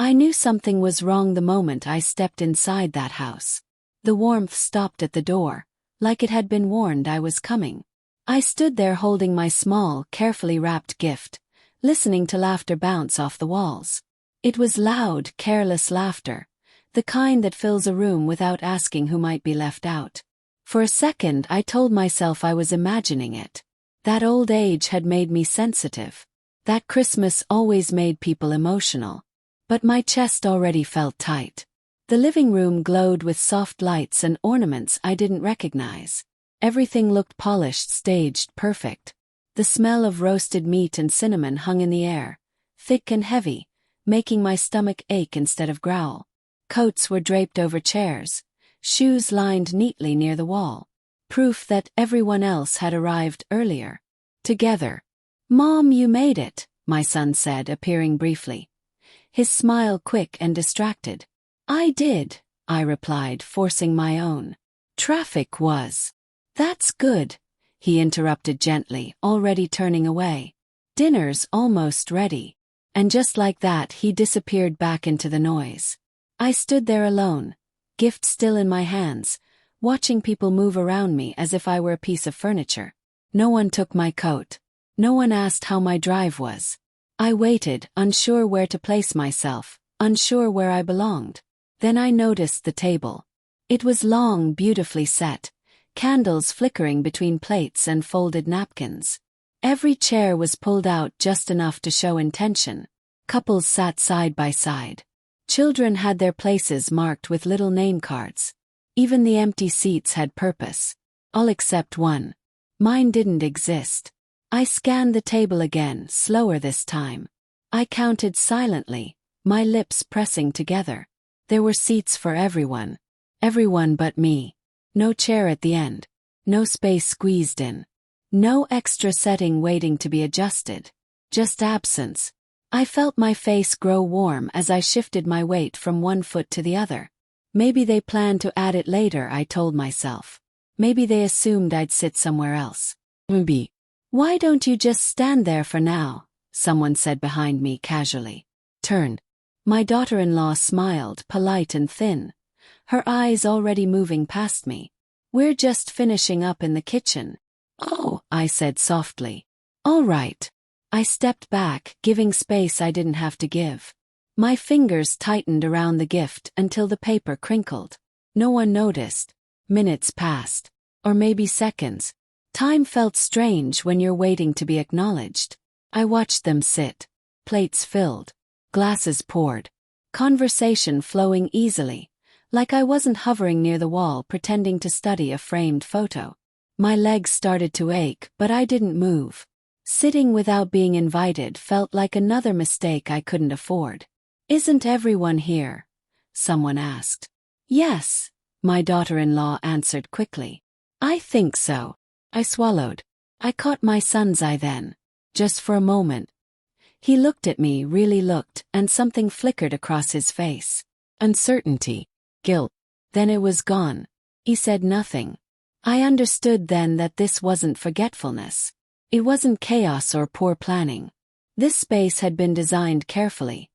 I knew something was wrong the moment I stepped inside that house. The warmth stopped at the door, like it had been warned I was coming. I stood there holding my small, carefully wrapped gift, listening to laughter bounce off the walls. It was loud, careless laughter, the kind that fills a room without asking who might be left out. For a second I told myself I was imagining it. That old age had made me sensitive. That Christmas always made people emotional. But my chest already felt tight. The living room glowed with soft lights and ornaments I didn't recognize. Everything looked polished, staged, perfect. The smell of roasted meat and cinnamon hung in the air, thick and heavy, making my stomach ache instead of growl. Coats were draped over chairs, shoes lined neatly near the wall. Proof that everyone else had arrived earlier. Together. "Mom, you made it," my son said, appearing briefly. His smile quick and distracted. "I did," I replied, forcing my own. "Traffic was." "That's good," he interrupted gently, already turning away. "Dinner's almost ready." And just like that he disappeared back into the noise. I stood there alone, gift still in my hands, watching people move around me as if I were a piece of furniture. No one took my coat. No one asked how my drive was. I waited, unsure where to place myself, unsure where I belonged. Then I noticed the table. It was long, beautifully set, candles flickering between plates and folded napkins. Every chair was pulled out just enough to show intention. Couples sat side by side. Children had their places marked with little name cards. Even the empty seats had purpose. All except one. Mine didn't exist. I scanned the table again, slower this time. I counted silently, my lips pressing together. There were seats for everyone. Everyone but me. No chair at the end. No space squeezed in. No extra setting waiting to be adjusted. Just absence. I felt my face grow warm as I shifted my weight from one foot to the other. Maybe they planned to add it later, I told myself. Maybe they assumed I'd sit somewhere else. Maybe. "Why don't you just stand there for now?" someone said behind me casually. Turned. My daughter-in-law smiled, polite and thin, her eyes already moving past me. "We're just finishing up in the kitchen." "Oh," I said softly. "All right." I stepped back, giving space I didn't have to give. My fingers tightened around the gift until the paper crinkled. No one noticed. Minutes passed. Or maybe seconds. Time felt strange when you're waiting to be acknowledged. I watched them sit. Plates filled. Glasses poured. Conversation flowing easily, like I wasn't hovering near the wall pretending to study a framed photo. My legs started to ache, but I didn't move. Sitting without being invited felt like another mistake I couldn't afford. "Isn't everyone here?" someone asked. "Yes," my daughter-in-law answered quickly. "I think so." I swallowed. I caught my son's eye then. Just for a moment. He looked at me, really looked, and something flickered across his face. Uncertainty. Guilt. Then it was gone. He said nothing. I understood then that this wasn't forgetfulness. It wasn't chaos or poor planning. This space had been designed carefully,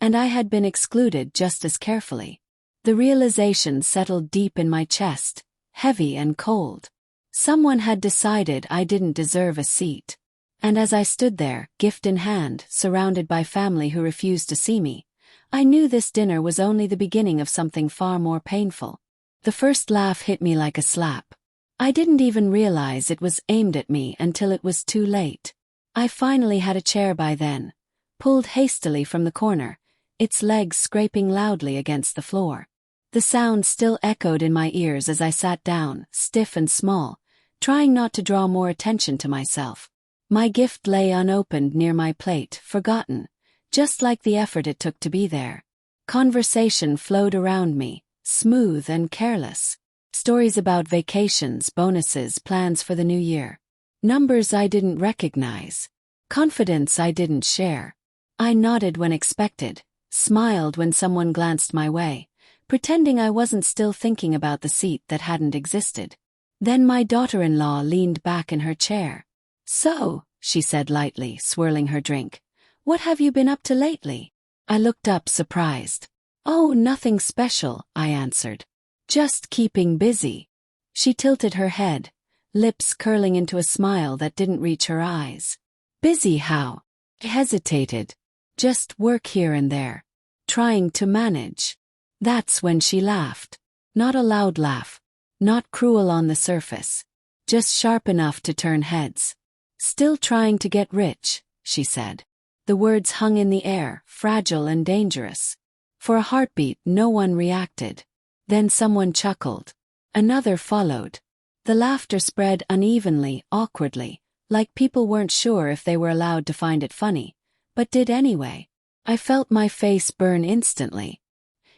and I had been excluded just as carefully. The realization settled deep in my chest, heavy and cold. Someone had decided I didn't deserve a seat. And as I stood there, gift in hand, surrounded by family who refused to see me, I knew this dinner was only the beginning of something far more painful. The first laugh hit me like a slap. I didn't even realize it was aimed at me until it was too late. I finally had a chair by then, pulled hastily from the corner, its legs scraping loudly against the floor. The sound still echoed in my ears as I sat down, stiff and small, trying not to draw more attention to myself. My gift lay unopened near my plate, forgotten, just like the effort it took to be there. Conversation flowed around me, smooth and careless. Stories about vacations, bonuses, plans for the new year. Numbers I didn't recognize. Confidence I didn't share. I nodded when expected, smiled when someone glanced my way, pretending I wasn't still thinking about the seat that hadn't existed. Then my daughter-in-law leaned back in her chair. "So," she said lightly, swirling her drink, "what have you been up to lately?" I looked up surprised. "Oh, nothing special," I answered. "Just keeping busy." She tilted her head, lips curling into a smile that didn't reach her eyes. "Busy how?" I hesitated. "Just work here and there. Trying to manage." That's when she laughed. Not a loud laugh. Not cruel on the surface. Just sharp enough to turn heads. "Still trying to get rich," she said. The words hung in the air, fragile and dangerous. For a heartbeat, no one reacted. Then someone chuckled. Another followed. The laughter spread unevenly, awkwardly, like people weren't sure if they were allowed to find it funny, but did anyway. I felt my face burn instantly.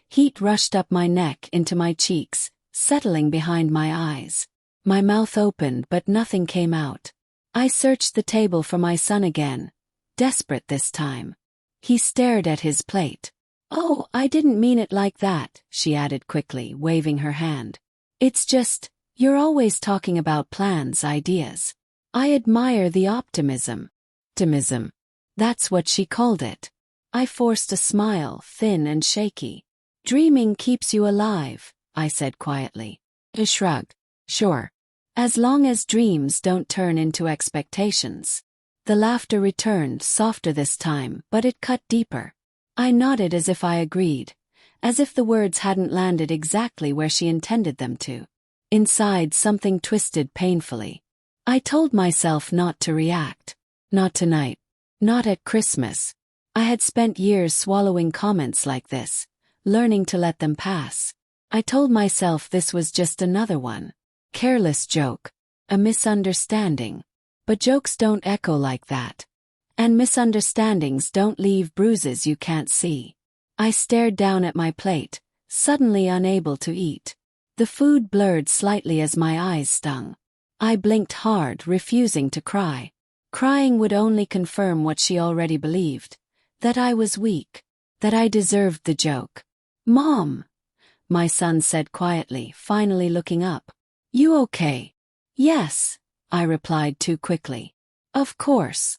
Heat rushed up my neck into my cheeks, settling behind my eyes. My mouth opened but nothing came out. I searched the table for my son again, desperate this time. He stared at his plate. "Oh, I didn't mean it like that," she added quickly, waving her hand. "It's just, you're always talking about plans, ideas. I admire the optimism." Optimism. That's what she called it. I forced a smile, thin and shaky. "Dreaming keeps you alive," I said quietly. She shrugged. "Sure. As long as dreams don't turn into expectations." The laughter returned, softer this time, but it cut deeper. I nodded as if I agreed, as if the words hadn't landed exactly where she intended them to. Inside, something twisted painfully. I told myself not to react. Not tonight. Not at Christmas. I had spent years swallowing comments like this, learning to let them pass. I told myself this was just another one. Careless joke. A misunderstanding. But jokes don't echo like that. And misunderstandings don't leave bruises you can't see. I stared down at my plate, suddenly unable to eat. The food blurred slightly as my eyes stung. I blinked hard, refusing to cry. Crying would only confirm what she already believed, that I was weak, that I deserved the joke. "Mom," my son said quietly, finally looking up. "You okay?" "Yes," I replied too quickly. "Of course."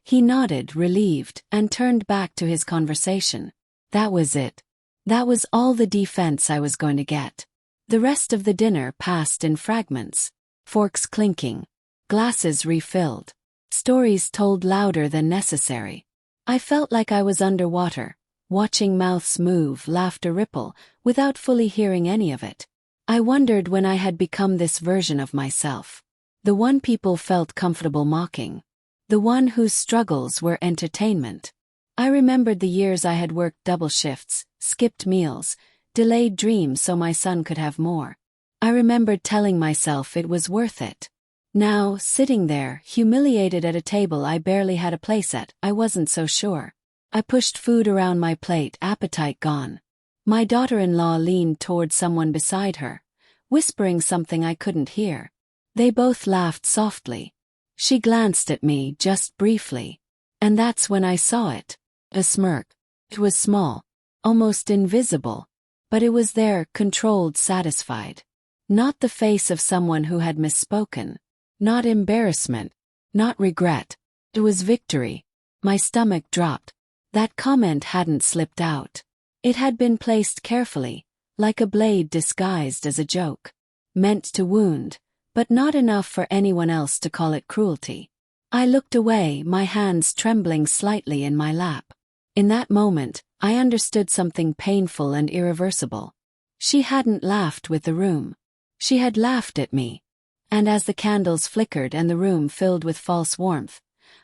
He nodded, relieved, and turned back to his conversation. That was it. That was all the defense I was going to get. The rest of the dinner passed in fragments. Forks clinking. Glasses refilled. Stories told louder than necessary. I felt like I was underwater, watching mouths move, laughter ripple, without fully hearing any of it. I wondered when I had become this version of myself. The one people felt comfortable mocking. The one whose struggles were entertainment. I remembered the years I had worked double shifts, skipped meals, delayed dreams so my son could have more. I remembered telling myself it was worth it. Now, sitting there, humiliated at a table I barely had a place at, I wasn't so sure. I pushed food around my plate, appetite gone. My daughter-in-law leaned toward someone beside her, whispering something I couldn't hear. They both laughed softly. She glanced at me just briefly. And that's when I saw it. A smirk. It was small, almost invisible. But it was there, controlled, satisfied. Not the face of someone who had misspoken. Not embarrassment. Not regret. It was victory. My stomach dropped. That comment hadn't slipped out. It had been placed carefully, like a blade disguised as a joke. Meant to wound, but not enough for anyone else to call it cruelty. I looked away, my hands trembling slightly in my lap. In that moment, I understood something painful and irreversible. She hadn't laughed with the room. She had laughed at me. And as the candles flickered and the room filled with false warmth,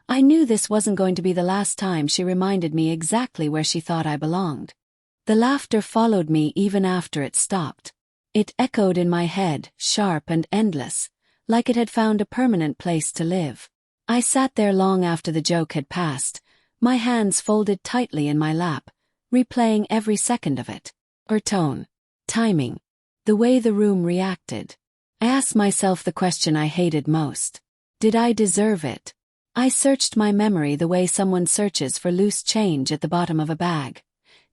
I knew this wasn't going to be the last time she reminded me exactly where she thought I belonged. The laughter followed me even after it stopped. It echoed in my head, sharp and endless, like it had found a permanent place to live. I sat there long after the joke had passed, my hands folded tightly in my lap, replaying every second of it. Her tone, timing, the way the room reacted. I asked myself the question I hated most. Did I deserve it? I searched my memory the way someone searches for loose change at the bottom of a bag.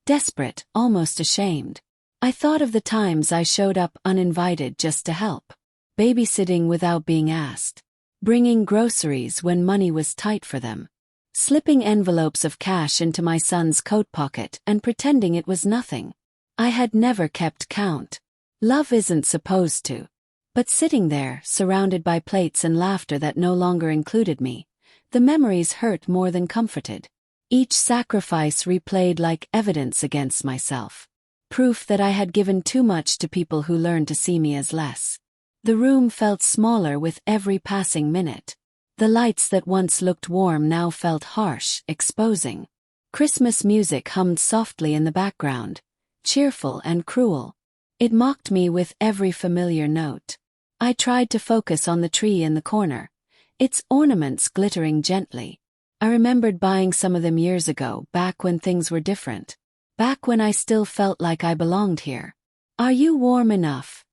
Desperate, almost ashamed. I thought of the times I showed up uninvited just to help. Babysitting without being asked. Bringing groceries when money was tight for them. slipping envelopes of cash into my son's coat pocket and pretending it was nothing. I had never kept count. Love isn't supposed to. But sitting there, surrounded by plates and laughter that no longer included me, the memories hurt more than comforted. Each sacrifice replayed like evidence against myself. Proof that I had given too much to people who learned to see me as less. The room felt smaller with every passing minute. The lights that once looked warm now felt harsh, exposing. Christmas music hummed softly in the background, cheerful and cruel. It mocked me with every familiar note. I tried to focus on the tree in the corner, its ornaments glittering gently. I remembered buying some of them years ago, back when things were different. Back when I still felt like I belonged here. "Are you warm enough?"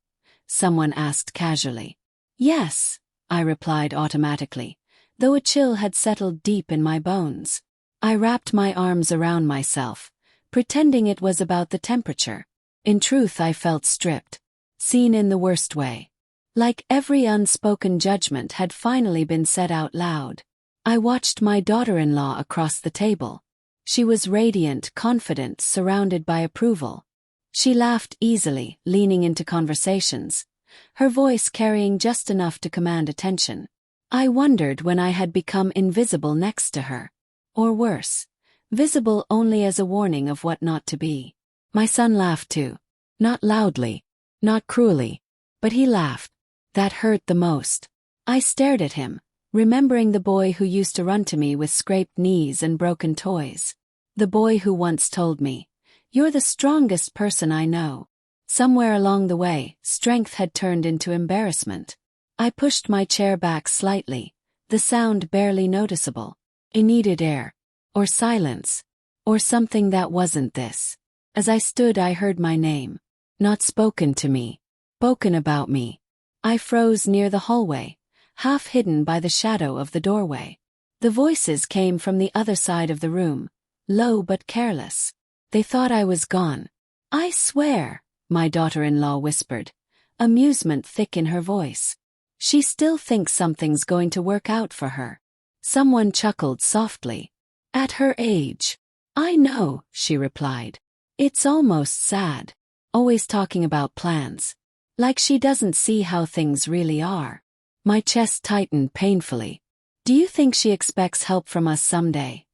someone asked casually. "Yes," I replied automatically, though a chill had settled deep in my bones. I wrapped my arms around myself, pretending it was about the temperature. In truth, I felt stripped, seen in the worst way. Like every unspoken judgment had finally been said out loud. I watched my daughter-in-law across the table. She was radiant, confident, surrounded by approval. She laughed easily, leaning into conversations, her voice carrying just enough to command attention. I wondered when I had become invisible next to her. Or worse, visible only as a warning of what not to be. My son laughed too. Not loudly, not cruelly, but he laughed. That hurt the most. I stared at him, remembering the boy who used to run to me with scraped knees and broken toys. The boy who once told me, "You're the strongest person I know." Somewhere along the way, strength had turned into embarrassment. I pushed my chair back slightly, the sound barely noticeable. I needed air. Or silence. Or something that wasn't this. As I stood, I heard my name. Not spoken to me. Spoken about me. I froze near the hallway, half hidden by the shadow of the doorway. The voices came from the other side of the room, low but careless. They thought I was gone. "I swear," my daughter-in-law whispered, amusement thick in her voice. "She still thinks something's going to work out for her." Someone chuckled softly. "At her age." "I know," she replied. "It's almost sad. Always talking about plans. Like she doesn't see how things really are." My chest tightened painfully. "Do you think she expects help from us someday?"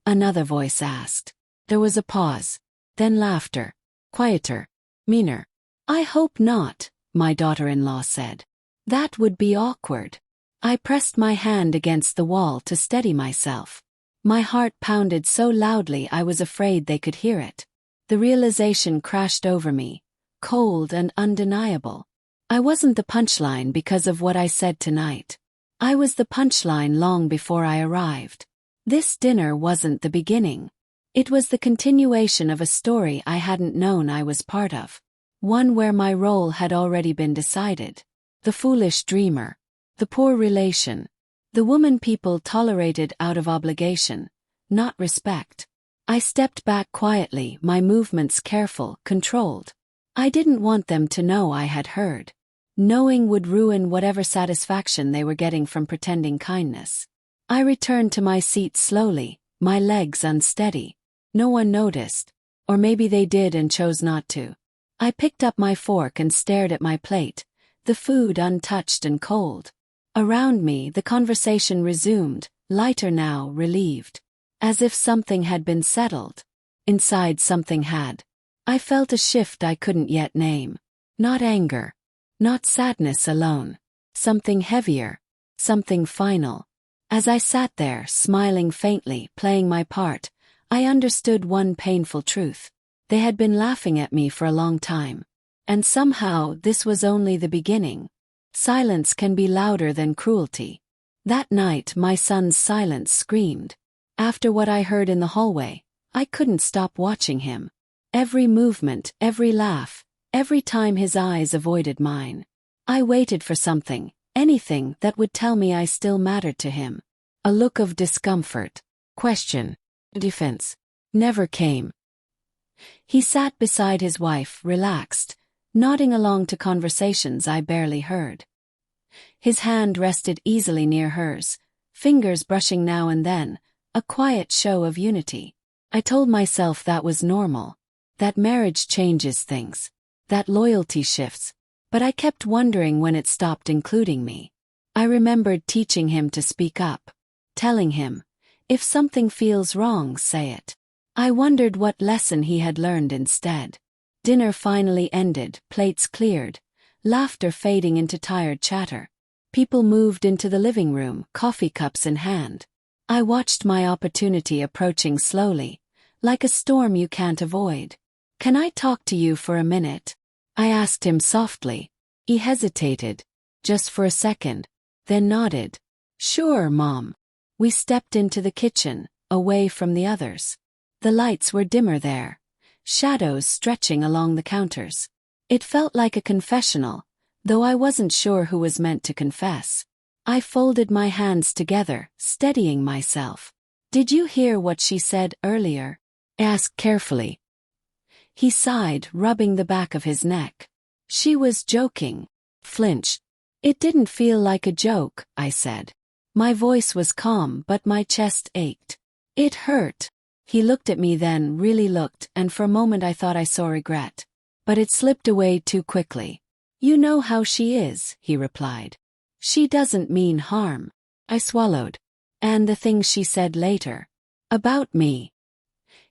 Another voice asked. There was a pause. Then laughter. Quieter. Meaner. "I hope not," my daughter-in-law said. "That would be awkward." I pressed my hand against the wall to steady myself. My heart pounded so loudly I was afraid they could hear it. The realization crashed over me, cold and undeniable. I wasn't the punchline because of what I said tonight. I was the punchline long before I arrived. This dinner wasn't the beginning. It was the continuation of a story I hadn't known I was part of. One where my role had already been decided. The foolish dreamer. The poor relation. The woman people tolerated out of obligation, not respect. I stepped back quietly, my movements careful, controlled. I didn't want them to know I had heard. Knowing would ruin whatever satisfaction they were getting from pretending kindness. I returned to my seat slowly, my legs unsteady. No one noticed. Or maybe they did and chose not to. I picked up my fork and stared at my plate, the food untouched and cold. Around me, the conversation resumed, lighter now, relieved. As if something had been settled. Inside, something had. I felt a shift I couldn't yet name. Not anger. Not sadness alone. Something heavier. Something final. As I sat there, smiling faintly, playing my part, I understood one painful truth. They had been laughing at me for a long time. And somehow, this was only the beginning. Silence can be louder than cruelty. That night, my son's silence screamed. After what I heard in the hallway, I couldn't stop watching him. Every movement, every laugh, every time his eyes avoided mine. I waited for something, anything that would tell me I still mattered to him. A look of discomfort, question, defense, never came. He sat beside his wife, relaxed, nodding along to conversations I barely heard. His hand rested easily near hers, fingers brushing now and then, a quiet show of unity. I told myself that was normal, that marriage changes things, that loyalty shifts, but I kept wondering when it stopped including me. I remembered teaching him to speak up, telling him, if something feels wrong, say it. I wondered what lesson he had learned instead. Dinner finally ended, plates cleared, laughter fading into tired chatter. People moved into the living room, coffee cups in hand. I watched my opportunity approaching slowly, like a storm you can't avoid. "Can I talk to you for a minute?" I asked him softly. He hesitated, just for a second, then nodded. "Sure, Mom." We stepped into the kitchen, away from the others. The lights were dimmer there, shadows stretching along the counters. It felt like a confessional, though I wasn't sure who was meant to confess. I folded my hands together, steadying myself. "Did you hear what she said earlier?" I asked carefully. He sighed, rubbing the back of his neck. "She was joking." Flinched. "It didn't feel like a joke," I said. My voice was calm, but my chest ached. "It hurt." He looked at me then, really looked, and for a moment I thought I saw regret. But it slipped away too quickly. "You know how she is," he replied. "She doesn't mean harm." I swallowed. "And the things she said later. About me."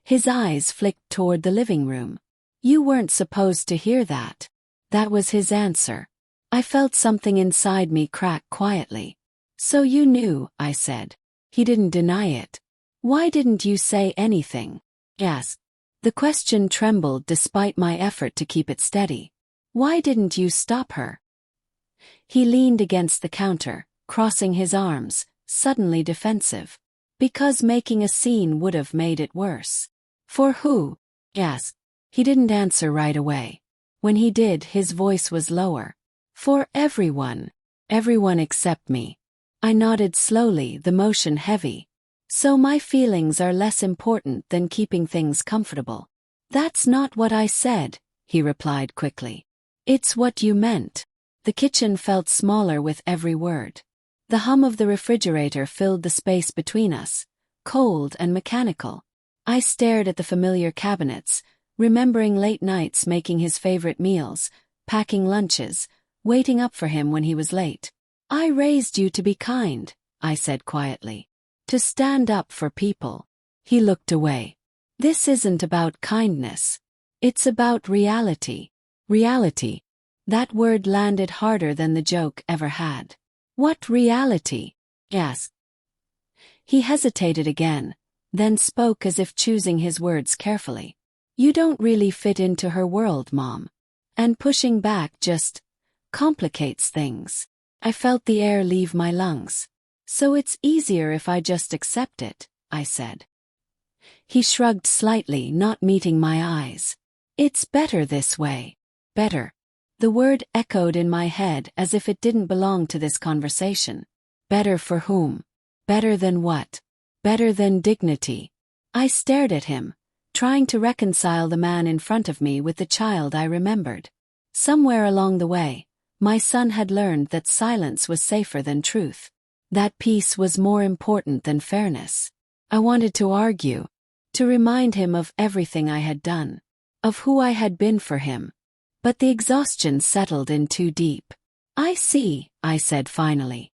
His eyes flicked toward the living room. "You weren't supposed to hear that." That was his answer. I felt something inside me crack quietly. "So you knew," I said. He didn't deny it. "Why didn't you say anything?" he asked. The question trembled despite my effort to keep it steady. "Why didn't you stop her?" He leaned against the counter, crossing his arms, suddenly defensive. "Because making a scene would have made it worse." "For who?" he asked. He didn't answer right away. When he did, his voice was lower. "For everyone. Everyone except me." I nodded slowly, the motion heavy. "So my feelings are less important than keeping things comfortable." "That's not what I said," he replied quickly. "It's what you meant." The kitchen felt smaller with every word. The hum of the refrigerator filled the space between us, cold and mechanical. I stared at the familiar cabinets, remembering late nights making his favorite meals, packing lunches, waiting up for him when he was late. "I raised you to be kind," I said quietly. "To stand up for people." He looked away. "This isn't about kindness. It's about reality." Reality. That word landed harder than the joke ever had. "What reality?" I asked. He hesitated again, then spoke as if choosing his words carefully. "You don't really fit into her world, Mom. And pushing back just complicates things." I felt the air leave my lungs. "So it's easier if I just accept it," I said. He shrugged slightly, not meeting my eyes. "It's better this way." Better. The word echoed in my head as if it didn't belong to this conversation. Better for whom? Better than what? Better than dignity. I stared at him, trying to reconcile the man in front of me with the child I remembered. Somewhere along the way, my son had learned that silence was safer than truth. That peace was more important than fairness. I wanted to argue, to remind him of everything I had done, of who I had been for him. But the exhaustion settled in too deep. "I see," I said finally.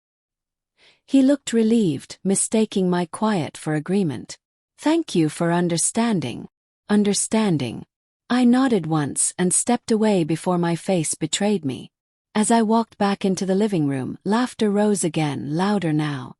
He looked relieved, mistaking my quiet for agreement. "Thank you for understanding." Understanding. I nodded once and stepped away before my face betrayed me. As I walked back into the living room, laughter rose again, louder now.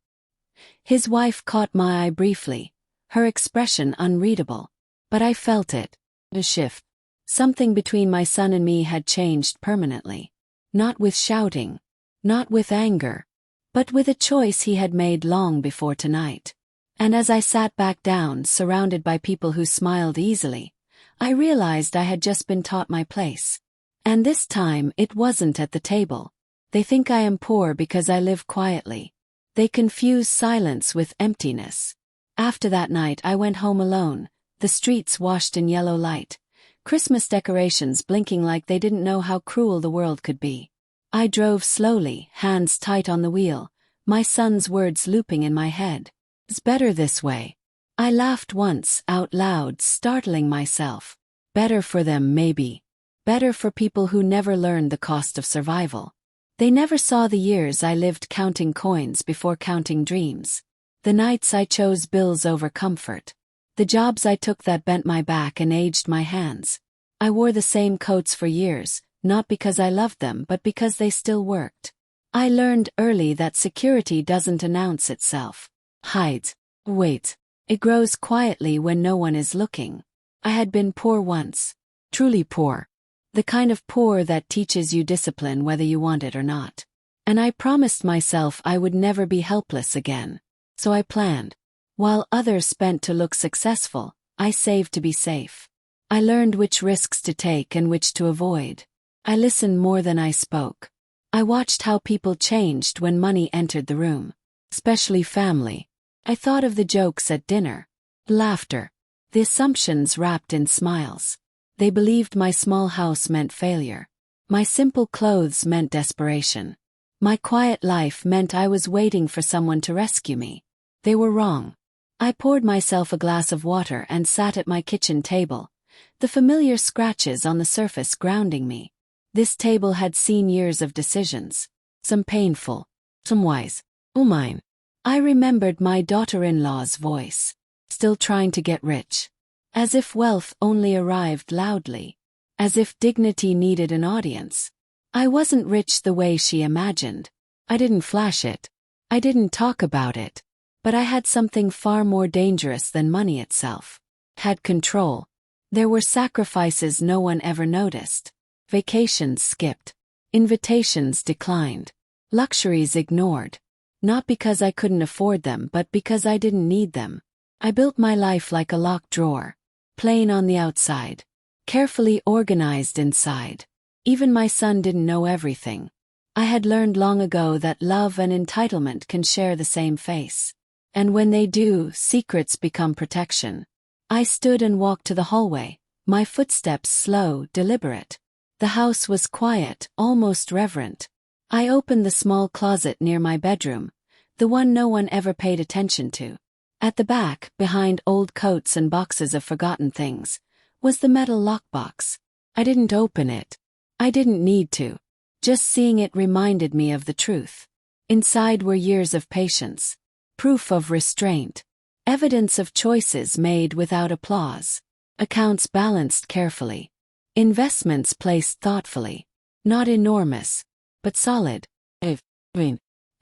His wife caught my eye briefly, her expression unreadable. But I felt it. A shift. Something between my son and me had changed permanently. Not with shouting, not with anger, but with a choice he had made long before tonight. And as I sat back down, surrounded by people who smiled easily, I realized I had just been taught my place. And this time it wasn't at the table. They think I am poor because I live quietly. They confuse silence with emptiness. After that night I went home alone, the streets washed in yellow light, Christmas decorations blinking like they didn't know how cruel the world could be. I drove slowly, hands tight on the wheel, my son's words looping in my head. "It's better this way." I laughed once, out loud, startling myself. Better for them, maybe. Better for people who never learned the cost of survival. They never saw the years I lived counting coins before counting dreams. The nights I chose bills over comfort. The jobs I took that bent my back and aged my hands. I wore the same coats for years, not because I loved them but because they still worked. I learned early that security doesn't announce itself. Hides. Wait. It grows quietly when no one is looking. I had been poor once. Truly poor. The kind of poor that teaches you discipline whether you want it or not. And I promised myself I would never be helpless again. So I planned. While others spent to look successful, I saved to be safe. I learned which risks to take and which to avoid. I listened more than I spoke. I watched how people changed when money entered the room. Especially family. I thought of the jokes at dinner. Laughter. The assumptions wrapped in smiles. They believed my small house meant failure. My simple clothes meant desperation. My quiet life meant I was waiting for someone to rescue me. They were wrong. I poured myself a glass of water and sat at my kitchen table, the familiar scratches on the surface grounding me. This table had seen years of decisions. Some painful, some wise. Oh mine. I remembered my daughter-in-law's voice. Still trying to get rich. As if wealth only arrived loudly. As if dignity needed an audience. I wasn't rich the way she imagined. I didn't flash it. I didn't talk about it. But I had something far more dangerous than money itself. Had control. There were sacrifices no one ever noticed. Vacations skipped. Invitations declined. Luxuries ignored. Not because I couldn't afford them but because I didn't need them. I built my life like a locked drawer. Plain on the outside. Carefully organized inside. Even my son didn't know everything. I had learned long ago that love and entitlement can share the same face. And when they do, secrets become protection. I stood and walked to the hallway, my footsteps slow, deliberate. The house was quiet, almost reverent. I opened the small closet near my bedroom, the one no one ever paid attention to. At the back, behind old coats and boxes of forgotten things, was the metal lockbox. I didn't open it. I didn't need to. Just seeing it reminded me of the truth. Inside were years of patience. Proof of restraint. Evidence of choices made without applause. Accounts balanced carefully. Investments placed thoughtfully. Not enormous, but solid.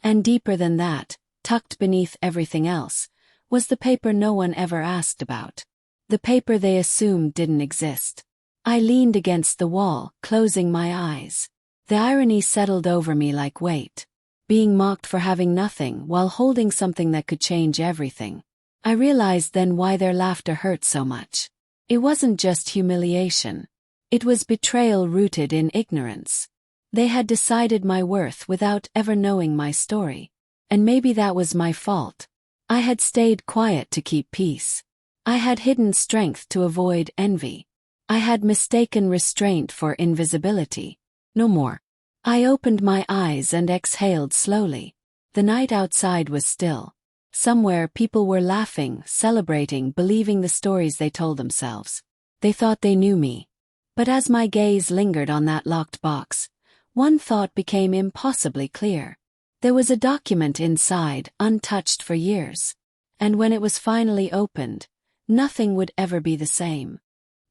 And deeper than that, tucked beneath everything else, was the paper no one ever asked about. The paper they assumed didn't exist. I leaned against the wall, closing my eyes. The irony settled over me like weight. Being mocked for having nothing while holding something that could change everything. I realized then why their laughter hurt so much. It wasn't just humiliation. It was betrayal rooted in ignorance. They had decided my worth without ever knowing my story. And maybe that was my fault. I had stayed quiet to keep peace. I had hidden strength to avoid envy. I had mistaken restraint for invisibility. No more. I opened my eyes and exhaled slowly. The night outside was still. Somewhere people were laughing, celebrating, believing the stories they told themselves. They thought they knew me. But as my gaze lingered on that locked box, one thought became impossibly clear. There was a document inside, untouched for years. And when it was finally opened, nothing would ever be the same.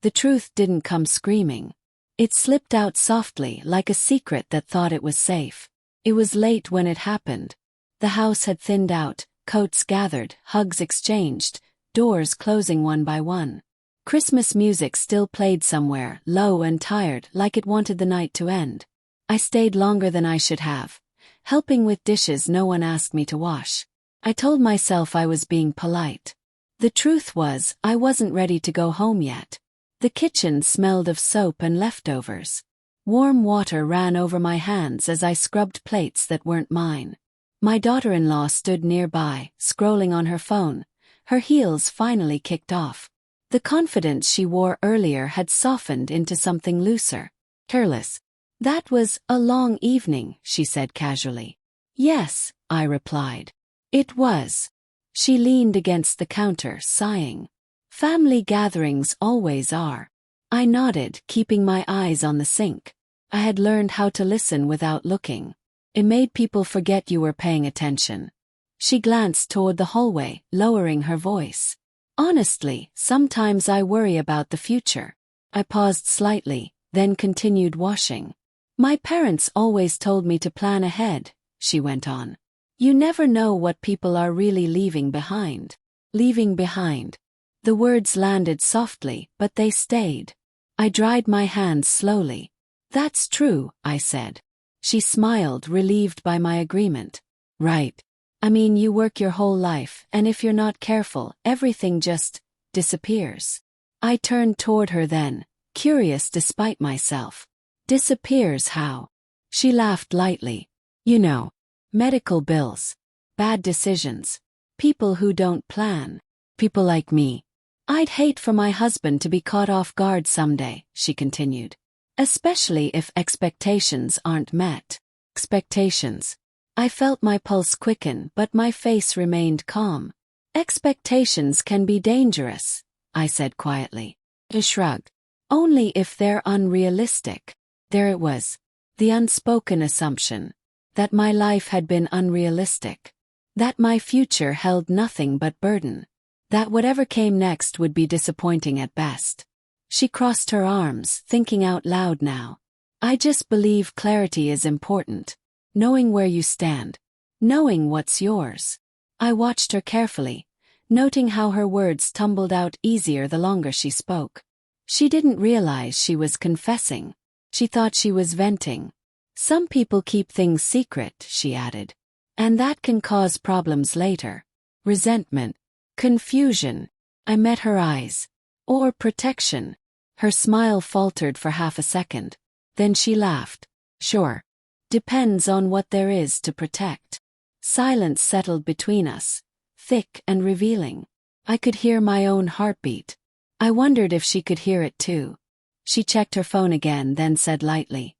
The truth didn't come screaming. It slipped out softly like a secret that thought it was safe. It was late when it happened. The house had thinned out, coats gathered, hugs exchanged, doors closing one by one. Christmas music still played somewhere, low and tired, like it wanted the night to end. I stayed longer than I should have, helping with dishes no one asked me to wash. I told myself I was being polite. The truth was, I wasn't ready to go home yet. The kitchen smelled of soap and leftovers. Warm water ran over my hands as I scrubbed plates that weren't mine. My daughter-in-law stood nearby, scrolling on her phone, her heels finally kicked off. The confidence she wore earlier had softened into something looser, careless. "That was a long evening," she said casually. "Yes," I replied. "It was." She leaned against the counter, sighing. Family gatherings always are. I nodded, keeping my eyes on the sink. I had learned how to listen without looking. It made people forget you were paying attention. She glanced toward the hallway, lowering her voice. Honestly, sometimes I worry about the future. I paused slightly, then continued washing. My parents always told me to plan ahead, she went on. You never know what people are really leaving behind. Leaving behind. The words landed softly, but they stayed. I dried my hands slowly. That's true, I said. She smiled, relieved by my agreement. Right. I mean, you work your whole life, and if you're not careful, everything just disappears. I turned toward her then, curious despite myself. Disappears how? She laughed lightly. You know. Medical bills. Bad decisions. People who don't plan. People like me. I'd hate for my husband to be caught off guard someday, she continued. Especially if expectations aren't met. Expectations. I felt my pulse quicken, but my face remained calm. Expectations can be dangerous, I said quietly. She shrugged. Only if they're unrealistic. There it was. The unspoken assumption. That my life had been unrealistic. That my future held nothing but burden. That whatever came next would be disappointing at best. She crossed her arms, thinking out loud now. I just believe clarity is important. Knowing where you stand. Knowing what's yours. I watched her carefully, noting how her words tumbled out easier the longer she spoke. She didn't realize she was confessing. She thought she was venting. Some people keep things secret, she added. And that can cause problems later. Resentment. Confusion. I met her eyes. Or protection. Her smile faltered for half a second. Then she laughed. Sure. Depends on what there is to protect. Silence settled between us, thick and revealing. I could hear my own heartbeat. I wondered if she could hear it too. She checked her phone again, then said lightly,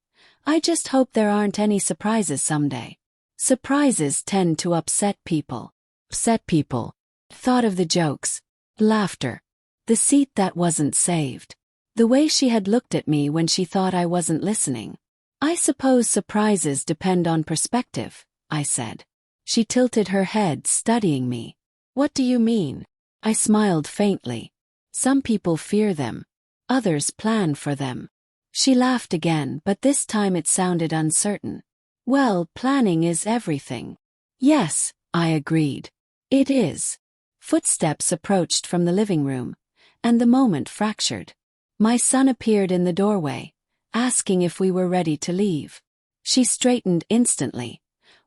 I just hope there aren't any surprises someday. Surprises tend to upset people. Upset people. Thought of the jokes. Laughter. The seat that wasn't saved. The way she had looked at me when she thought I wasn't listening. I suppose surprises depend on perspective, I said. She tilted her head, studying me. What do you mean? I smiled faintly. Some people fear them. Others plan for them. She laughed again, but this time it sounded uncertain. Well, planning is everything. Yes, I agreed. It is. Footsteps approached from the living room, and the moment fractured. My son appeared in the doorway, asking if we were ready to leave. She straightened instantly,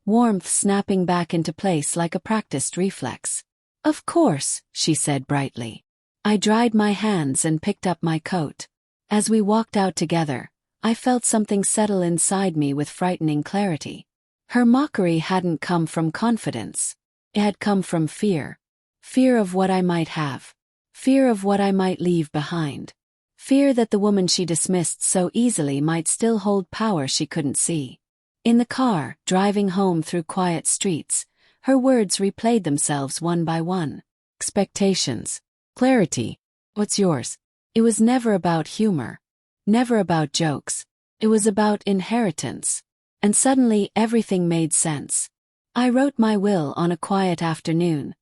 warmth snapping back into place like a practiced reflex. Of course, she said brightly. I dried my hands and picked up my coat. As we walked out together, I felt something settle inside me with frightening clarity. Her mockery hadn't come from confidence. It had come from fear. Fear of what I might have. Fear of what I might leave behind. Fear that the woman she dismissed so easily might still hold power she couldn't see. In the car, driving home through quiet streets, her words replayed themselves one by one. Expectations. Clarity. What's yours? It was never about humor. Never about jokes. It was about inheritance. And suddenly everything made sense. I wrote my will on a quiet afternoon,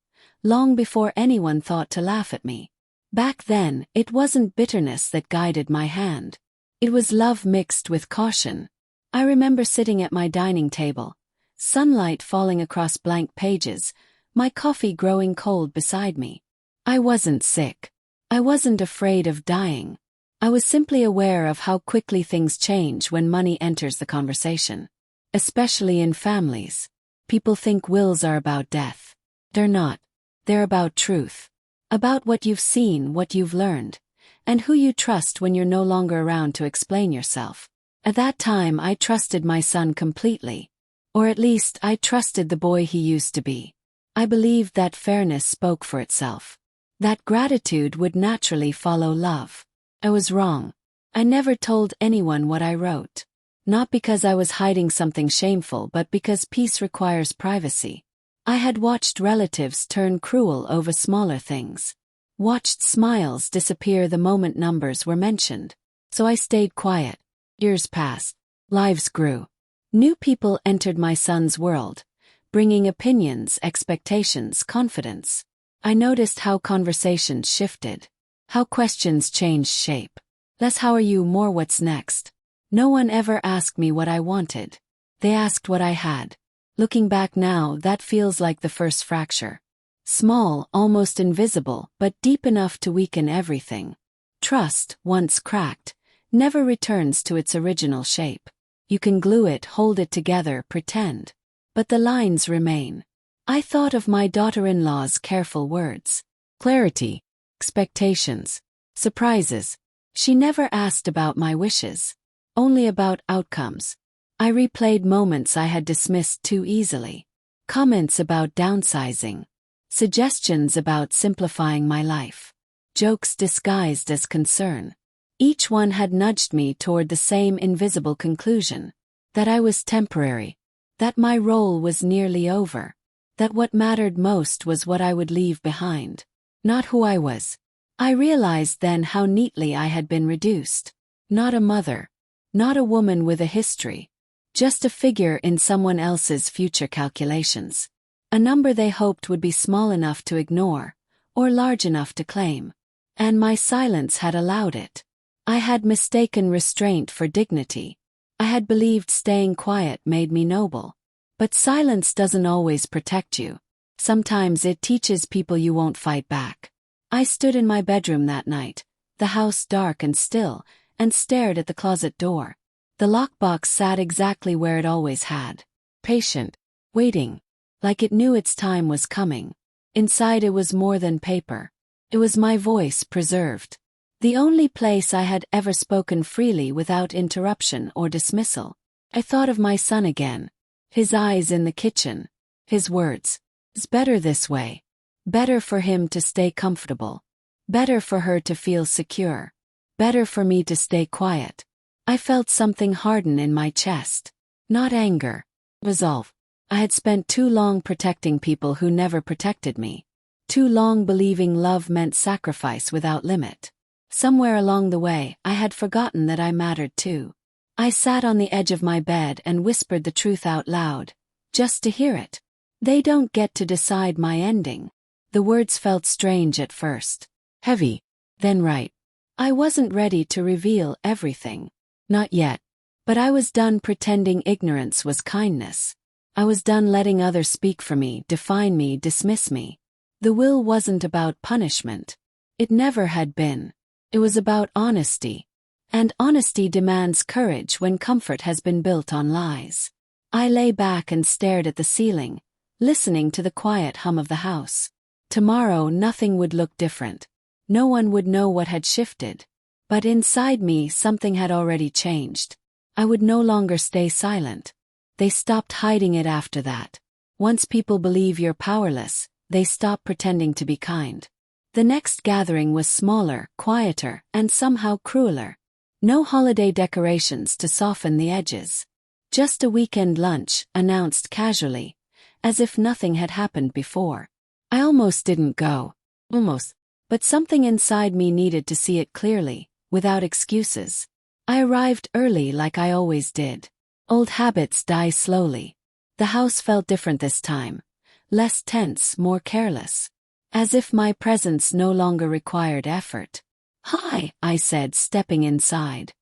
long before anyone thought to laugh at me. Back then, it wasn't bitterness that guided my hand. It was love mixed with caution. I remember sitting at my dining table, sunlight falling across blank pages, my coffee growing cold beside me. I wasn't sick. I wasn't afraid of dying. I was simply aware of how quickly things change when money enters the conversation. Especially in families. People think wills are about death. They're not. They're about truth. About what you've seen, what you've learned, and who you trust when you're no longer around to explain yourself. At that time, I trusted my son completely. Or at least, I trusted the boy he used to be. I believed that fairness spoke for itself. That gratitude would naturally follow love. I was wrong. I never told anyone what I wrote. Not because I was hiding something shameful, but because peace requires privacy. I had watched relatives turn cruel over smaller things. Watched smiles disappear the moment numbers were mentioned. So I stayed quiet. Years passed. Lives grew. New people entered my son's world, bringing opinions, expectations, confidence. I noticed how conversations shifted, how questions changed shape. Less how are you, more what's next. No one ever asked me what I wanted. They asked what I had. Looking back now, that feels like the first fracture. Small, almost invisible, but deep enough to weaken everything. Trust, once cracked, never returns to its original shape. You can glue it, hold it together, pretend. But the lines remain. I thought of my daughter-in-law's careful words. Clarity, expectations, surprises. She never asked about my wishes, only about outcomes. I replayed moments I had dismissed too easily. Comments about downsizing. Suggestions about simplifying my life. Jokes disguised as concern. Each one had nudged me toward the same invisible conclusion. That I was temporary. That my role was nearly over. That what mattered most was what I would leave behind. Not who I was. I realized then how neatly I had been reduced. Not a mother. Not a woman with a history. Just a figure in someone else's future calculations. A number they hoped would be small enough to ignore, or large enough to claim. And my silence had allowed it. I had mistaken restraint for dignity. I had believed staying quiet made me noble. But silence doesn't always protect you. Sometimes it teaches people you won't fight back. I stood in my bedroom that night, the house dark and still, and stared at the closet door. The lockbox sat exactly where it always had. Patient. Waiting. Like it knew its time was coming. Inside it was more than paper. It was my voice preserved. The only place I had ever spoken freely without interruption or dismissal. I thought of my son again. His eyes in the kitchen. His words. It's better this way. Better for him to stay comfortable. Better for her to feel secure. Better for me to stay quiet. I felt something harden in my chest. Not anger. Resolve. I had spent too long protecting people who never protected me. Too long believing love meant sacrifice without limit. Somewhere along the way, I had forgotten that I mattered too. I sat on the edge of my bed and whispered the truth out loud, just to hear it. They don't get to decide my ending. The words felt strange at first. Heavy. Then right. I wasn't ready to reveal everything. Not yet. But I was done pretending ignorance was kindness. I was done letting others speak for me, define me, dismiss me. The will wasn't about punishment. It never had been. It was about honesty. And honesty demands courage when comfort has been built on lies. I lay back and stared at the ceiling, listening to the quiet hum of the house. Tomorrow nothing would look different. No one would know what had shifted. But inside me something had already changed. I would no longer stay silent. They stopped hiding it after that. Once people believe you're powerless, they stop pretending to be kind. The next gathering was smaller, quieter, and somehow crueler. No holiday decorations to soften the edges. Just a weekend lunch, announced casually, as if nothing had happened before. I almost didn't go. Almost. But something inside me needed to see it clearly, without excuses. I arrived early like I always did. Old habits die slowly. The house felt different this time. Less tense, more careless. As if my presence no longer required effort. "Hi," I said, stepping inside.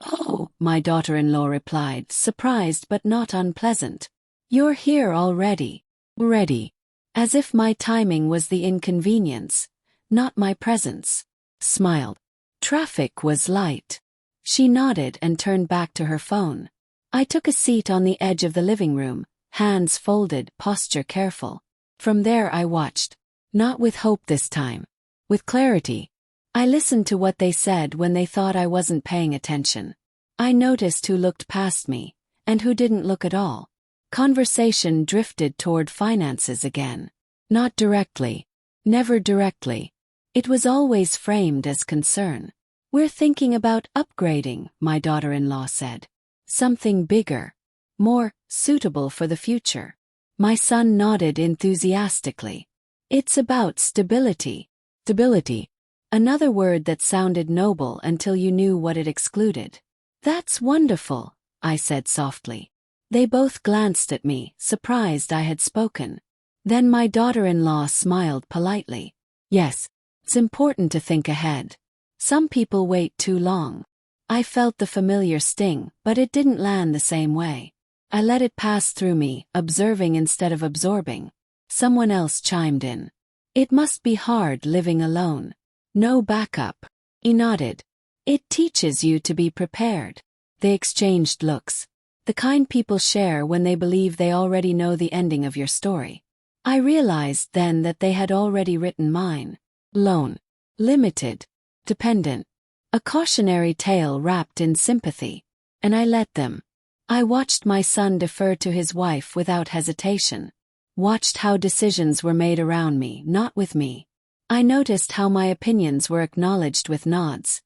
"Oh," my daughter-in-law replied, surprised but not unpleasant. "You're here already." "Ready." As if my timing was the inconvenience, not my presence. Smiled. Traffic was light. She nodded and turned back to her phone. I took a seat on the edge of the living room, hands folded, posture careful. From there I watched. Not with hope this time. With clarity. I listened to what they said when they thought I wasn't paying attention. I noticed who looked past me, and who didn't look at all. Conversation drifted toward finances again. Not directly. Never directly. It was always framed as concern. "We're thinking about upgrading," my daughter-in-law said. "Something bigger. More suitable for the future." My son nodded enthusiastically. It's about stability. Stability. Another word that sounded noble until you knew what it excluded. That's wonderful, I said softly. They both glanced at me, surprised I had spoken. Then my daughter-in-law smiled politely. Yes, it's important to think ahead. Some people wait too long. I felt the familiar sting, but it didn't land the same way. I let it pass through me, observing instead of absorbing. Someone else chimed in. It must be hard living alone. No backup. He nodded. It teaches you to be prepared. They exchanged looks. The kind people share when they believe they already know the ending of your story. I realized then that they had already written mine. Lone. Limited. Dependent. A cautionary tale wrapped in sympathy. And I let them. I watched my son defer to his wife without hesitation. Watched how decisions were made around me, not with me. I noticed how my opinions were acknowledged with nods,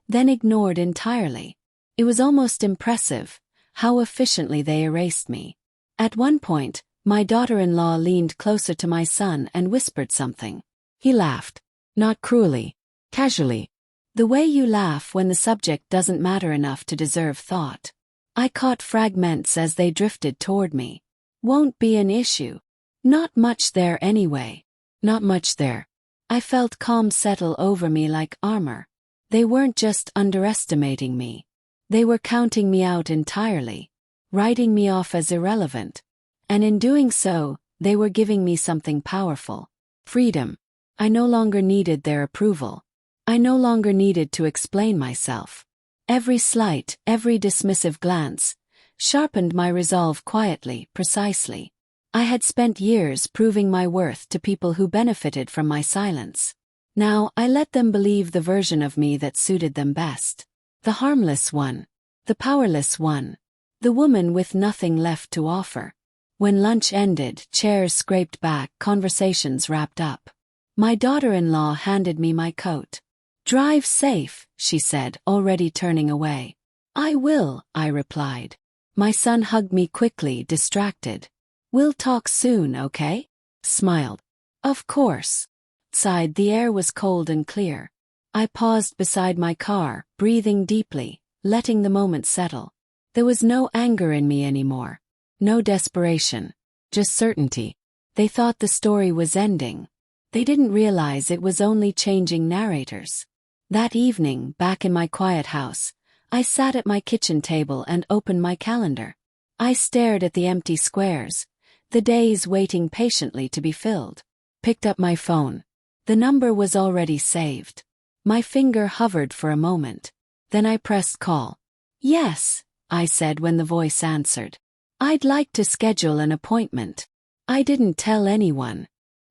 then ignored entirely. It was almost impressive, how efficiently they erased me. At one point, my daughter-in-law leaned closer to my son and whispered something. He laughed. Not cruelly. Casually. The way you laugh when the subject doesn't matter enough to deserve thought. I caught fragments as they drifted toward me. Won't be an issue. Not much there anyway. Not much there. I felt calm settle over me like armor. They weren't just underestimating me. They were counting me out entirely, writing me off as irrelevant. And in doing so, they were giving me something powerful. Freedom. I no longer needed their approval. I no longer needed to explain myself. Every slight, every dismissive glance, sharpened my resolve quietly, precisely. I had spent years proving my worth to people who benefited from my silence. Now I let them believe the version of me that suited them best. The harmless one. The powerless one. The woman with nothing left to offer. When lunch ended, chairs scraped back, conversations wrapped up. My daughter-in-law handed me my coat. Drive safe, she said, already turning away. I will, I replied. My son hugged me quickly, distracted. We'll talk soon, okay? Smiled. Of course. Outside the air was cold and clear. I paused beside my car, breathing deeply, letting the moment settle. There was no anger in me anymore. No desperation. Just certainty. They thought the story was ending. They didn't realize it was only changing narrators. That evening, back in my quiet house, I sat at my kitchen table and opened my calendar. I stared at the empty squares, the days waiting patiently to be filled. Picked up my phone. The number was already saved. My finger hovered for a moment. Then I pressed call. Yes, I said when the voice answered. I'd like to schedule an appointment. I didn't tell anyone.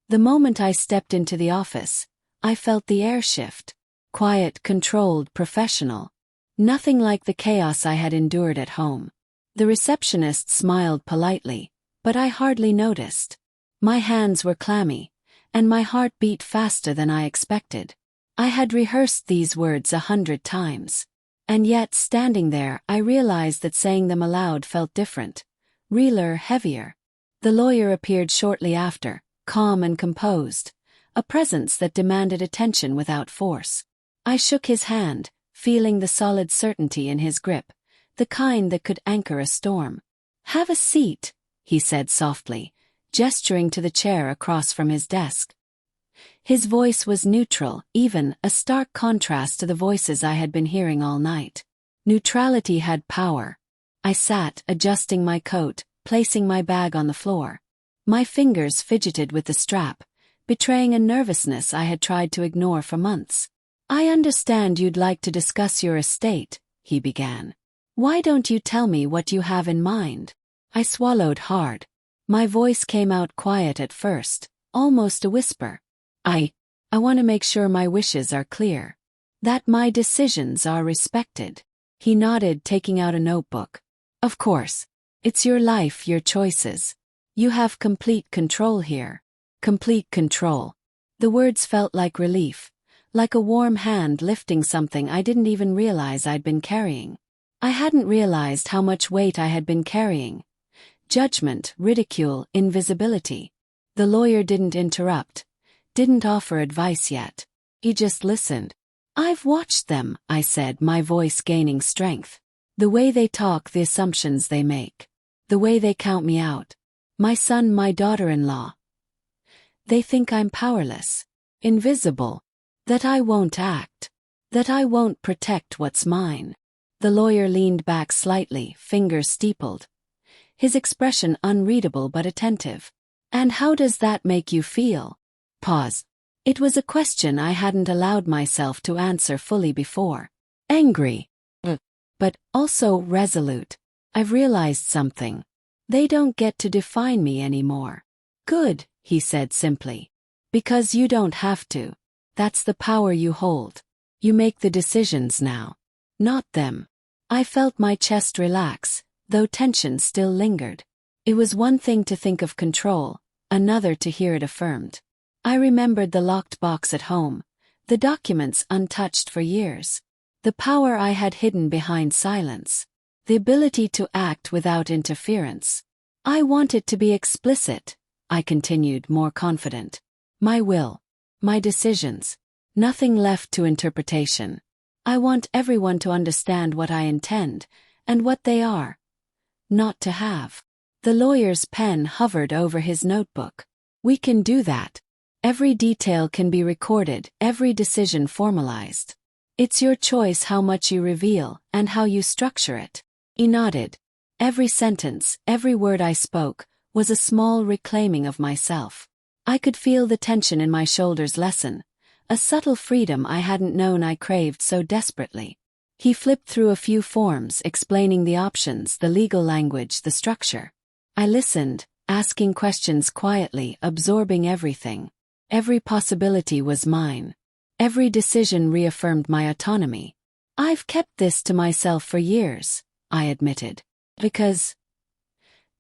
The moment I stepped into the office, I felt the air shift. Quiet, controlled, professional. Nothing like the chaos I had endured at home. The receptionist smiled politely, but I hardly noticed. My hands were clammy, and my heart beat faster than I expected. I had rehearsed these words 100 times. And yet, standing there, I realized that saying them aloud felt different. Realer, heavier. The lawyer appeared shortly after, calm and composed, a presence that demanded attention without force. I shook his hand, feeling the solid certainty in his grip, the kind that could anchor a storm. Have a seat, he said softly, gesturing to the chair across from his desk. His voice was neutral, even, a stark contrast to the voices I had been hearing all night. Neutrality had power. I sat, adjusting my coat, placing my bag on the floor. My fingers fidgeted with the strap, betraying a nervousness I had tried to ignore for months. I understand you'd like to discuss your estate, he began. Why don't you tell me what you have in mind? I swallowed hard. My voice came out quiet at first, almost a whisper. I want to make sure my wishes are clear. That my decisions are respected. He nodded, taking out a notebook. Of course. It's your life, your choices. You have complete control here. Complete control. The words felt like relief, like a warm hand lifting something I didn't even realize I'd been carrying. I hadn't realized how much weight I had been carrying. judgment, ridicule, invisibility. The lawyer didn't interrupt, didn't offer advice yet. He just listened. "I've watched them," I said, my voice gaining strength. "The way they talk, the assumptions they make. The way they count me out. My son, my daughter-in-law. They think I'm powerless. Invisible. That I won't act. That I won't protect what's mine." The lawyer leaned back slightly, fingers steepled. His expression unreadable but attentive. "And how does that make you feel?" Pause. It was a question I hadn't allowed myself to answer fully before. Angry. But also resolute. "I've realized something. They don't get to define me anymore." "Good," he said simply. "Because you don't have to. That's the power you hold. You make the decisions now. Not them." I felt my chest relax, though tension still lingered. It was one thing to think of control, another to hear it affirmed. I remembered the locked box at home, the documents untouched for years. The power I had hidden behind silence. The ability to act without interference. "I want it to be explicit," I continued, more confident. "My will. My decisions. Nothing left to interpretation. I want everyone to understand what I intend, and what they are. Not to have." The lawyer's pen hovered over his notebook. "We can do that. Every detail can be recorded, every decision formalized. It's your choice how much you reveal, and how you structure it." He nodded. Every sentence, every word I spoke, was a small reclaiming of myself. I could feel the tension in my shoulders lessen, a subtle freedom I hadn't known I craved so desperately. He flipped through a few forms, explaining the options, the legal language, the structure. I listened, asking questions quietly, absorbing everything. Every possibility was mine. Every decision reaffirmed my autonomy. "I've kept this to myself for years," I admitted. "Because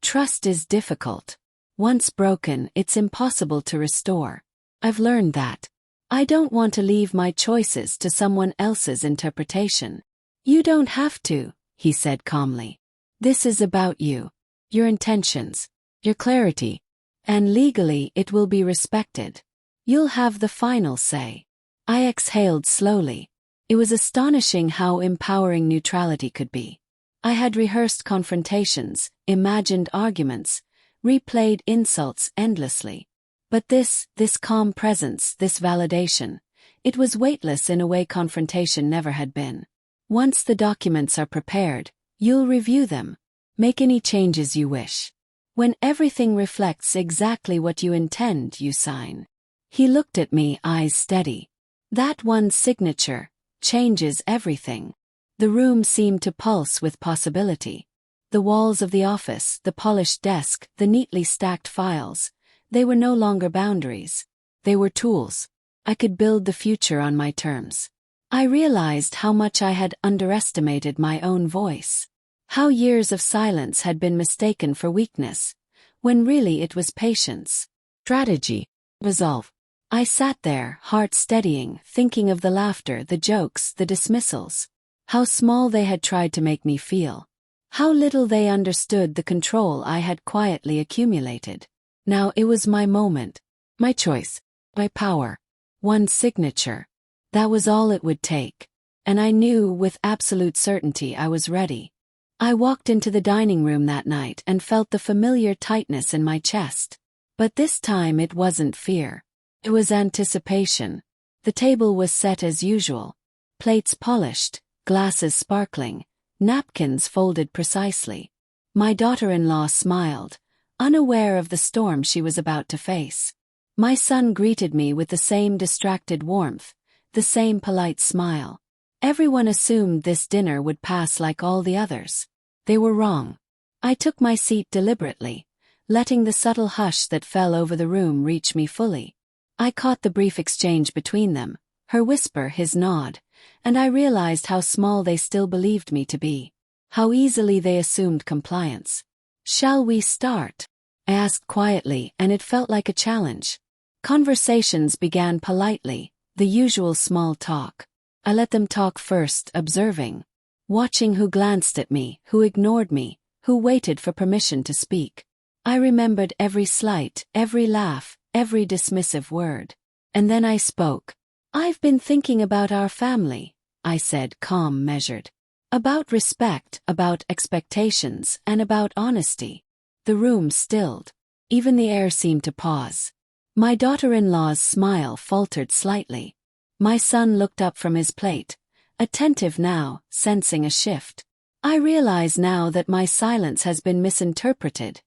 trust is difficult. Once broken, it's impossible to restore. I've learned that. I don't want to leave my choices to someone else's interpretation." "You don't have to," he said calmly. "This is about you. Your intentions. Your clarity. And legally it will be respected. You'll have the final say." I exhaled slowly. It was astonishing how empowering neutrality could be. I had rehearsed confrontations, imagined arguments, replayed insults endlessly. But this calm presence, this validation, it was weightless in a way confrontation never had been. "Once the documents are prepared, you'll review them. Make any changes you wish. When everything reflects exactly what you intend, you sign." He looked at me, eyes steady. "That one signature changes everything." The room seemed to pulse with possibility. The walls of the office, the polished desk, the neatly stacked files, they were no longer boundaries. They were tools. I could build the future on my terms. I realized how much I had underestimated my own voice. How years of silence had been mistaken for weakness, when really it was patience, strategy, resolve. I sat there, heart steadying, thinking of the laughter, the jokes, the dismissals. How small they had tried to make me feel. How little they understood the control I had quietly accumulated. Now it was my moment. My choice. My power. One signature. That was all it would take. And I knew with absolute certainty I was ready. I walked into the dining room that night and felt the familiar tightness in my chest. But this time it wasn't fear. It was anticipation. The table was set as usual. Plates polished, glasses sparkling, napkins folded precisely. My daughter-in-law smiled, unaware of the storm she was about to face. My son greeted me with the same distracted warmth, the same polite smile. Everyone assumed this dinner would pass like all the others. They were wrong. I took my seat deliberately, letting the subtle hush that fell over the room reach me fully. I caught the brief exchange between them, her whisper, his nod, and I realized how small they still believed me to be. How easily they assumed compliance. "Shall we start?" I asked quietly, and it felt like a challenge. Conversations began politely, the usual small talk. I let them talk first, observing. Watching who glanced at me, who ignored me, who waited for permission to speak. I remembered every slight, every laugh, every dismissive word. And then I spoke. "I've been thinking about our family," I said, calm, measured. "About respect, about expectations, and about honesty." The room stilled. Even the air seemed to pause. My daughter-in-law's smile faltered slightly. My son looked up from his plate, attentive now, sensing a shift. "I realize now that my silence has been misinterpreted,"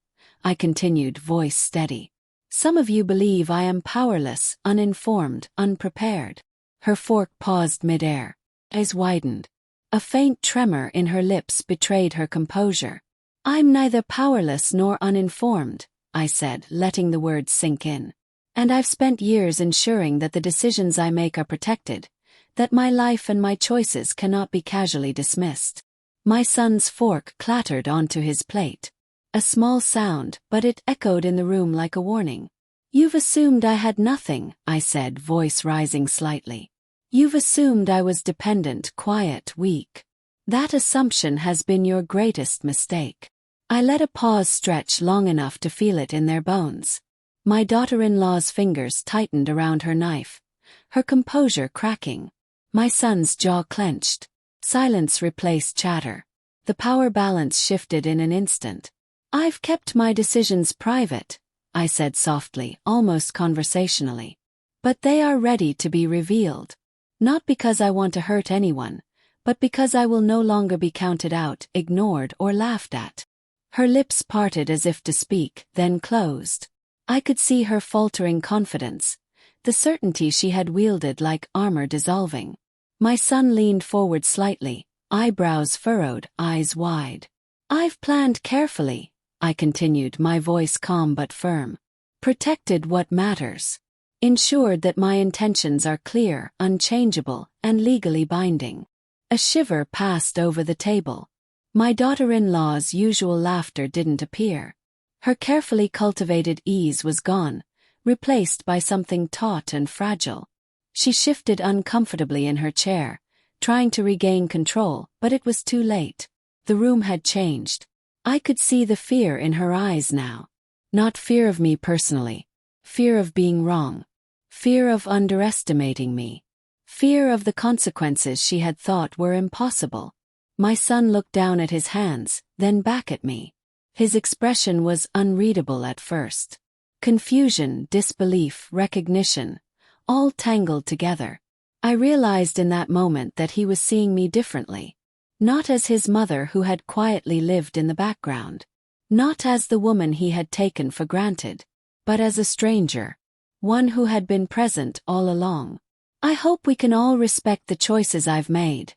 I continued, voice steady. "Some of you believe I am powerless, uninformed, unprepared." Her fork paused mid-air. Eyes widened. A faint tremor in her lips betrayed her composure. "I'm neither powerless nor uninformed," I said, letting the words sink in. "And I've spent years ensuring that the decisions I make are protected, that my life and my choices cannot be casually dismissed." My son's fork clattered onto his plate. A small sound, but it echoed in the room like a warning. "You've assumed I had nothing," I said, voice rising slightly. "You've assumed I was dependent, quiet, weak. That assumption has been your greatest mistake." I let a pause stretch long enough to feel it in their bones. My daughter-in-law's fingers tightened around her knife, her composure cracking. My son's jaw clenched. Silence replaced chatter. The power balance shifted in an instant. "I've kept my decisions private," I said softly, almost conversationally. "But they are ready to be revealed. Not because I want to hurt anyone, but because I will no longer be counted out, ignored, or laughed at." Her lips parted as if to speak, then closed. I could see her faltering confidence, the certainty she had wielded like armor dissolving. My son leaned forward slightly, eyebrows furrowed, eyes wide. "I've planned carefully," I continued, my voice calm but firm. "Protected what matters. Ensured that my intentions are clear, unchangeable, and legally binding." A shiver passed over the table. My daughter-in-law's usual laughter didn't appear. Her carefully cultivated ease was gone, replaced by something taut and fragile. She shifted uncomfortably in her chair, trying to regain control, but it was too late. The room had changed. I could see the fear in her eyes now. Not fear of me personally. Fear of being wrong. Fear of underestimating me. Fear of the consequences she had thought were impossible. My son looked down at his hands, then back at me. His expression was unreadable at first. Confusion, disbelief, recognition, all tangled together. I realized in that moment that he was seeing me differently. Not as his mother who had quietly lived in the background. Not as the woman he had taken for granted. But as a stranger. One who had been present all along. "I hope we can all respect the choices I've made,"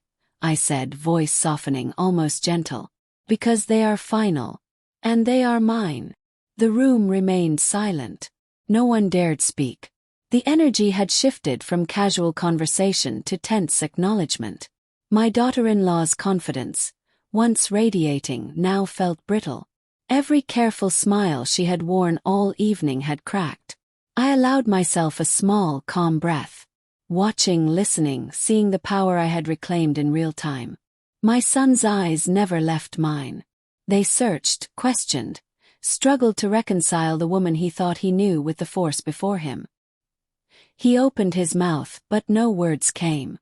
I said, voice softening, almost gentle. "Because they are final. And they are mine." The room remained silent. No one dared speak. The energy had shifted from casual conversation to tense acknowledgement. My daughter-in-law's confidence, once radiating, now felt brittle. Every careful smile she had worn all evening had cracked. I allowed myself a small, calm breath. Watching, listening, seeing the power I had reclaimed in real time. My son's eyes never left mine. They searched, questioned, struggled to reconcile the woman he thought he knew with the force before him. He opened his mouth, but no words came.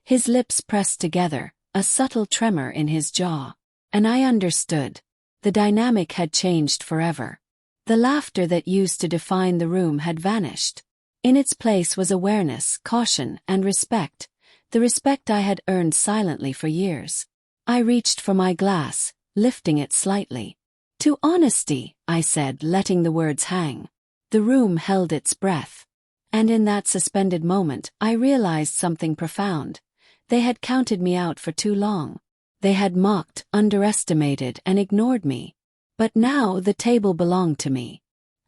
His lips pressed together, a subtle tremor in his jaw. And I understood. The dynamic had changed forever. The laughter that used to define the room had vanished. In its place was awareness, caution, and respect, the respect I had earned silently for years. I reached for my glass, lifting it slightly. "To honesty," I said, letting the words hang. The room held its breath. And in that suspended moment, I realized something profound. They had counted me out for too long. They had mocked, underestimated, and ignored me. But now the table belonged to me.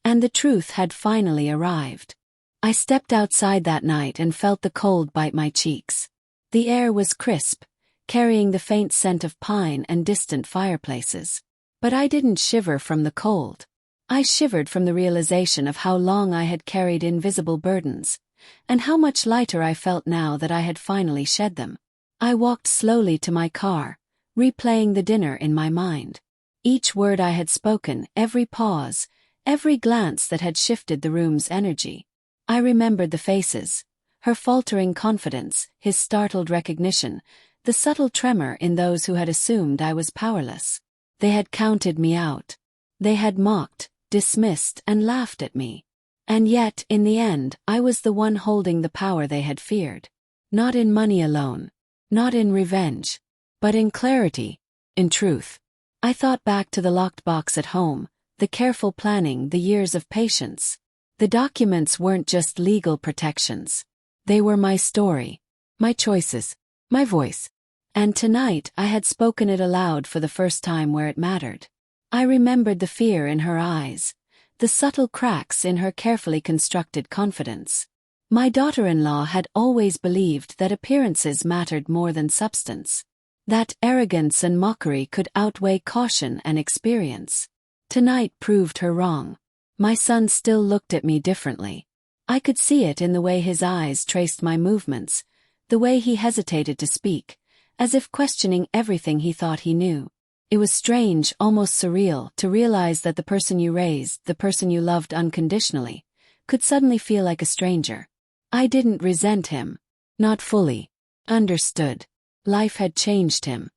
And the truth had finally arrived. I stepped outside that night and felt the cold bite my cheeks. The air was crisp, carrying the faint scent of pine and distant fireplaces. But I didn't shiver from the cold. I shivered from the realization of how long I had carried invisible burdens, and how much lighter I felt now that I had finally shed them. I walked slowly to my car, replaying the dinner in my mind. Each word I had spoken, every pause, every glance that had shifted the room's energy. I remembered the faces, her faltering confidence, his startled recognition, the subtle tremor in those who had assumed I was powerless. They had counted me out. They had mocked, dismissed, and laughed at me. And yet, in the end, I was the one holding the power they had feared. Not in money alone. Not in revenge. But in clarity. In truth. I thought back to the locked box at home, the careful planning, the years of patience. The documents weren't just legal protections. They were my story. My choices. My voice. And tonight I had spoken it aloud for the first time where it mattered. I remembered the fear in her eyes, the subtle cracks in her carefully constructed confidence. My daughter-in-law had always believed that appearances mattered more than substance. That arrogance and mockery could outweigh caution and experience. Tonight proved her wrong. My son still looked at me differently. I could see it in the way his eyes traced my movements, the way he hesitated to speak, as if questioning everything he thought he knew. It was strange, almost surreal, to realize that the person you raised, the person you loved unconditionally, could suddenly feel like a stranger. I didn't resent him. Not fully. Understood. Life had changed him.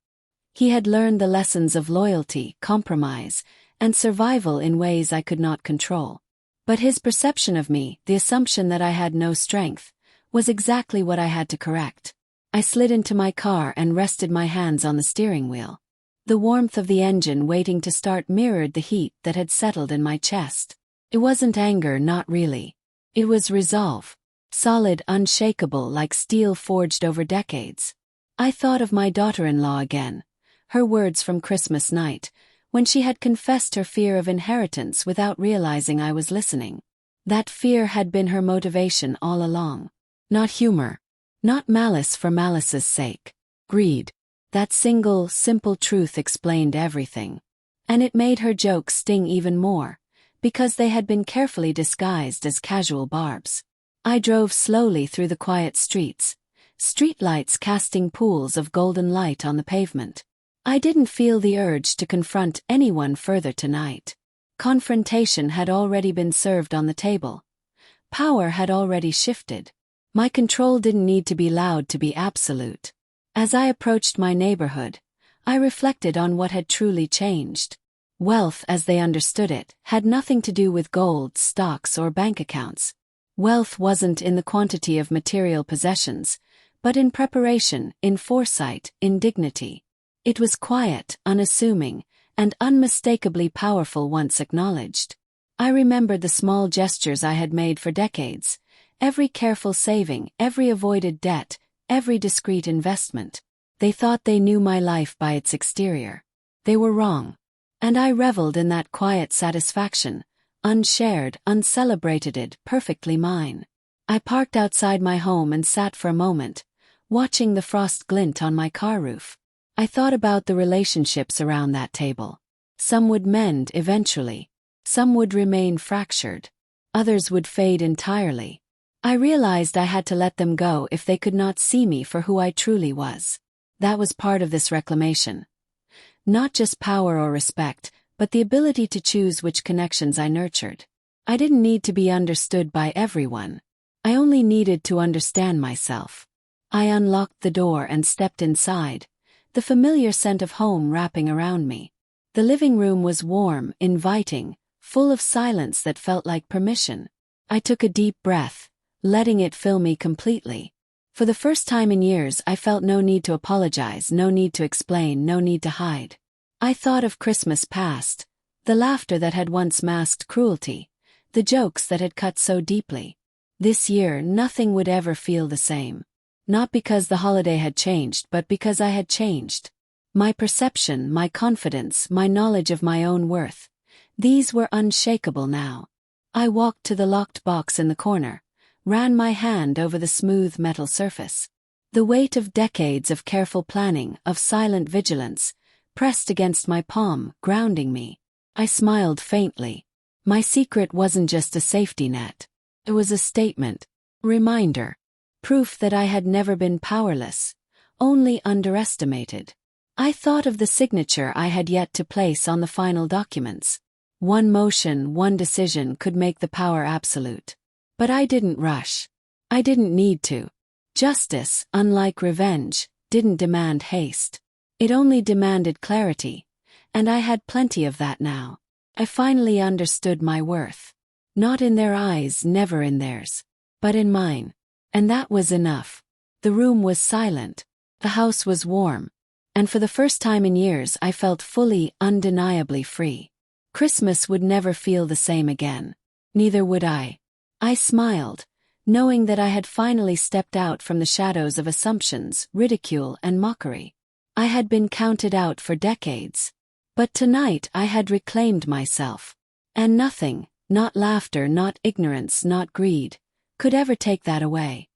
He had learned the lessons of loyalty, compromise, and survival in ways I could not control. But his perception of me, the assumption that I had no strength, was exactly what I had to correct. I slid into my car and rested my hands on the steering wheel. The warmth of the engine waiting to start mirrored the heat that had settled in my chest. It wasn't anger, not really. It was resolve. Solid, unshakable, like steel forged over decades. I thought of my daughter-in-law again, her words from Christmas night, when she had confessed her fear of inheritance without realizing I was listening. That fear had been her motivation all along. Not humor. Not malice for malice's sake. Greed. That single, simple truth explained everything. And it made her jokes sting even more, because they had been carefully disguised as casual barbs. I drove slowly through the quiet streets, streetlights casting pools of golden light on the pavement. I didn't feel the urge to confront anyone further tonight. Confrontation had already been served on the table. Power had already shifted. My control didn't need to be loud to be absolute. As I approached my neighborhood, I reflected on what had truly changed. Wealth, as they understood it, had nothing to do with gold, stocks, or bank accounts. Wealth wasn't in the quantity of material possessions, but in preparation, in foresight, in dignity. It was quiet, unassuming, and unmistakably powerful once acknowledged. I remembered the small gestures I had made for decades, every careful saving, every avoided debt, every discreet investment. They thought they knew my life by its exterior. They were wrong. And I reveled in that quiet satisfaction, unshared, uncelebrated, perfectly mine. I parked outside my home and sat for a moment, watching the frost glint on my car roof. I thought about the relationships around that table. Some would mend eventually. Some would remain fractured. Others would fade entirely. I realized I had to let them go if they could not see me for who I truly was. That was part of this reclamation. Not just power or respect, but the ability to choose which connections I nurtured. I didn't need to be understood by everyone. I only needed to understand myself. I unlocked the door and stepped inside, the familiar scent of home wrapping around me. The living room was warm, inviting, full of silence that felt like permission. I took a deep breath, letting it fill me completely. For the first time in years, I felt no need to apologize, no need to explain, no need to hide. I thought of Christmas past, the laughter that had once masked cruelty, the jokes that had cut so deeply. This year, nothing would ever feel the same. Not because the holiday had changed, but because I had changed. My perception, my confidence, my knowledge of my own worth. These were unshakable now. I walked to the locked box in the corner, ran my hand over the smooth metal surface. The weight of decades of careful planning, of silent vigilance, pressed against my palm, grounding me. I smiled faintly. My secret wasn't just a safety net. It was a statement. Reminder. Proof that I had never been powerless, only underestimated. I thought of the signature I had yet to place on the final documents. One motion, one decision could make the power absolute. But I didn't rush. I didn't need to. Justice, unlike revenge, didn't demand haste. It only demanded clarity, and I had plenty of that now. I finally understood my worth. Not in their eyes, never in theirs, but in mine. And that was enough. The room was silent. The house was warm. And for the first time in years I felt fully, undeniably free. Christmas would never feel the same again. Neither would I. I smiled, knowing that I had finally stepped out from the shadows of assumptions, ridicule, and mockery. I had been counted out for decades. But tonight I had reclaimed myself. And nothing, not laughter, not ignorance, not greed, could ever take that away.